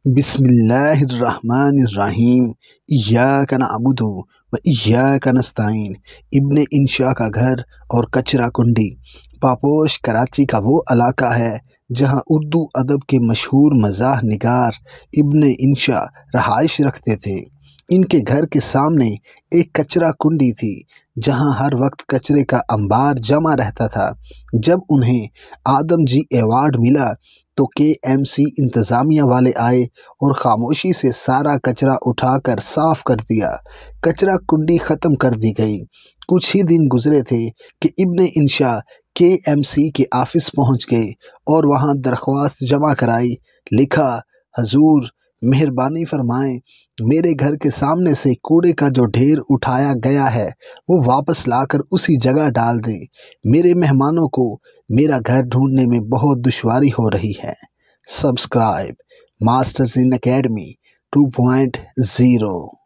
بسم اللہ الرحمن الرحیم ایاک نعبد و ایاک نستعین۔ ابن انشا کا گھر اور کچرا کنڈی۔ پاپوش کراچی کا وہ علاقہ ہے جہاں اردو ادب کے مشہور مزاح نگار ابن انشا رہائش رکھتے تھے۔ ان کے گھر کے سامنے ایک کچرا کنڈی تھی جہاں ہر وقت کچرے کا انبار جمع رہتا تھا۔ جب انہیں آدم جی ایوارڈ ملا تو KMC انتظامیہ والے آئے اور خاموشی سے سارا کچرا اٹھا کر صاف کر دیا۔ کچرا کنڈی ختم کر دی گئی۔ کچھ ہی دن گزرے تھے کہ ابن انشا KMC کے آفس پہنچ گئے اور وہاں درخواست جمع کرائی۔ لکھا، حضور مہربانی فرمائیں، میرے گھر کے سامنے سے کوڑے کا جو ڈھیر اٹھایا گیا ہے وہ واپس لا کر اسی جگہ ڈال دیں۔ میرے مہمانوں کو میرا گھر ڈھونڈنے میں بہت دشواری ہو رہی ہے۔ Subscribe masters in academy 2.0